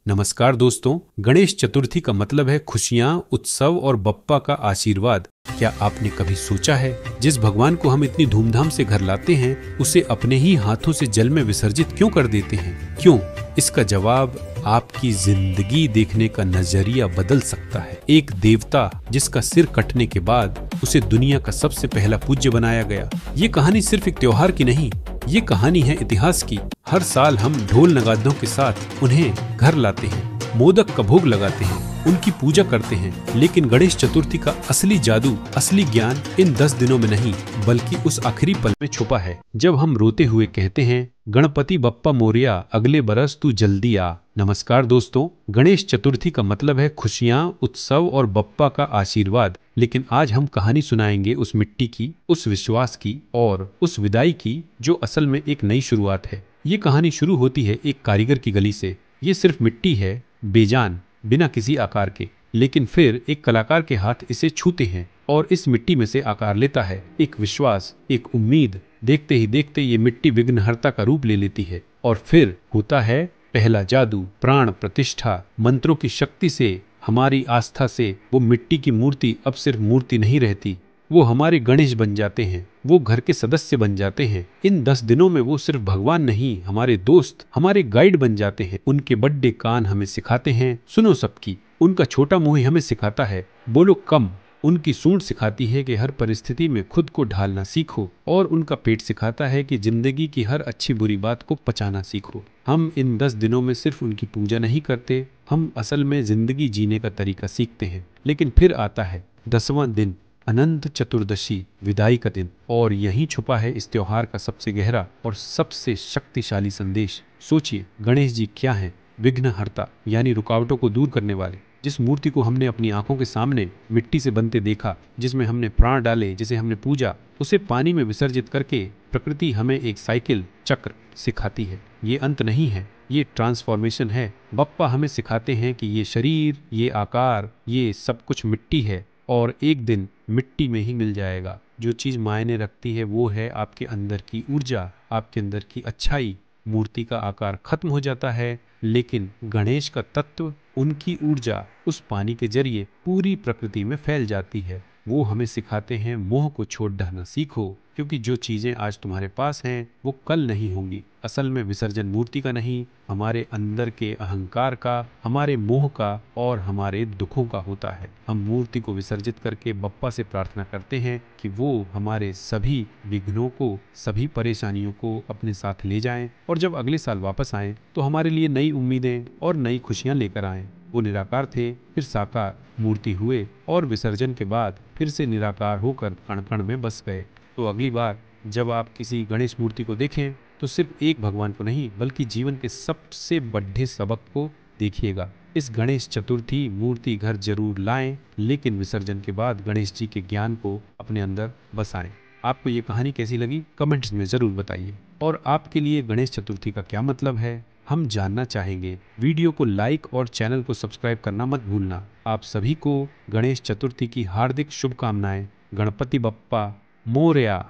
नमस्कार दोस्तों, गणेश चतुर्थी का मतलब है खुशियाँ, उत्सव और बप्पा का आशीर्वाद। क्या आपने कभी सोचा है जिस भगवान को हम इतनी धूमधाम से घर लाते हैं उसे अपने ही हाथों से जल में विसर्जित क्यों कर देते हैं? क्यों? इसका जवाब आपकी जिंदगी देखने का नजरिया बदल सकता है। एक देवता जिसका सिर कटने के बाद उसे दुनिया का सबसे पहला पूज्य बनाया गया। ये कहानी सिर्फ एक त्योहार की नहीं, ये कहानी है इतिहास की। हर साल हम ढोल नगाड़ों के साथ उन्हें घर लाते हैं, मोदक का भोग लगाते हैं, उनकी पूजा करते हैं। लेकिन गणेश चतुर्थी का असली जादू, असली ज्ञान इन 10 दिनों में नहीं बल्कि उस आखिरी पल में छुपा है जब हम रोते हुए कहते हैं, गणपति बप्पा मोरया, अगले बरस तू जल्दी आ। नमस्कार दोस्तों, गणेश चतुर्थी का मतलब है खुशियाँ, उत्सव और बप्पा का आशीर्वाद। लेकिन आज हम कहानी सुनाएंगे उस मिट्टी की, उस विश्वास की और उस विदाई की जो असल में एक नई शुरुआत है। ये कहानी शुरू होती है एक कारीगर की गली से। ये सिर्फ मिट्टी है, बेजान, बिना किसी आकार के। लेकिन फिर एक कलाकार के हाथ इसे छूते हैं और इस मिट्टी में से आकार लेता है एक विश्वास, एक उम्मीद। देखते ही देखते ये मिट्टी विघ्नहर्ता का रूप ले लेती है और फिर होता है पहला जादू। प्राण प्रतिष्ठा, मंत्रों की शक्ति से, हमारी आस्था से वो मिट्टी की मूर्ति अब सिर्फ मूर्ति नहीं रहती, वो हमारे गणेश बन जाते हैं, वो घर के सदस्य बन जाते हैं। इन 10 दिनों में वो सिर्फ भगवान नहीं, हमारे दोस्त, हमारे गाइड बन जाते हैं। उनके बड्डे कान हमें सिखाते हैं सुनो सबकी, उनका छोटा मुंह हमें सिखाता है बोलो कम, उनकी सूंड सिखाती है कि हर परिस्थिति में खुद को ढालना सीखो, और उनका पेट सिखाता है कि जिंदगी की हर अच्छी बुरी बात को पचाना सीखो। हम इन 10 दिनों में सिर्फ उनकी पूजा नहीं करते, हम असल में जिंदगी जीने का तरीका सीखते हैं। लेकिन फिर आता है 10वां दिन, अनंत चतुर्दशी, विदाई का दिन, और यहीं छुपा है इस त्योहार का सबसे गहरा और सबसे शक्तिशाली संदेश। सोचिए, गणेश जी क्या हैं? विघ्नहर्ता, यानी रुकावटों को दूर करने वाले। जिस मूर्ति को हमने अपनी आंखों के सामने मिट्टी से बनते देखा, जिसमें हमने प्राण डाले, जिसे हमने पूजा, उसे पानी में विसर्जित करके प्रकृति हमें एक साइकिल चक्र सिखाती है। ये अंत नहीं है, ये ट्रांसफॉर्मेशन है। बप्पा हमें सिखाते हैं कि ये शरीर, ये आकार, ये सब कुछ मिट्टी है और एक दिन मिट्टी में ही मिल जाएगा। जो चीज़ मायने रखती है वो है आपके अंदर की ऊर्जा, आपके अंदर की अच्छाई। मूर्ति का आकार खत्म हो जाता है, लेकिन गणेश का तत्व, उनकी ऊर्जा उस पानी के जरिए पूरी प्रकृति में फैल जाती है। वो हमें सिखाते हैं मोह को छोड़ डालना सीखो, क्योंकि जो चीजें आज तुम्हारे पास हैं वो कल नहीं होंगी। असल में विसर्जन मूर्ति का नहीं, हमारे अंदर के अहंकार का, हमारे मोह का और हमारे दुखों का होता है। हम मूर्ति को विसर्जित करके बप्पा से प्रार्थना करते हैं कि वो हमारे सभी विघ्नों को, सभी परेशानियों को अपने साथ ले जाएं, और जब अगले साल वापस आएं तो हमारे लिए नई उम्मीदें और नई खुशियां लेकर आएं। वो निराकार थे, फिर साकार मूर्ति हुए और विसर्जन के बाद फिर से निराकार होकर कण कण में बस गए। तो अगली बार जब आप किसी गणेश मूर्ति को देखें तो सिर्फ एक भगवान को नहीं बल्कि जीवन के सबसे बड़े सबक को देखिएगा। इस गणेश चतुर्थी मूर्ति घर जरूर लाएं, लेकिन विसर्जन के बाद गणेश जी के ज्ञान को अपने अंदर बसाएं। आपको ये कहानी कैसी लगी कमेंट्स में ज़रूर बताइए, और आपके लिए गणेश चतुर्थी का क्या मतलब है हम जानना चाहेंगे। वीडियो को लाइक और चैनल को सब्सक्राइब करना मत भूलना। आप सभी को गणेश चतुर्थी की हार्दिक शुभकामनाएं। गणपति बप्पा मोरया।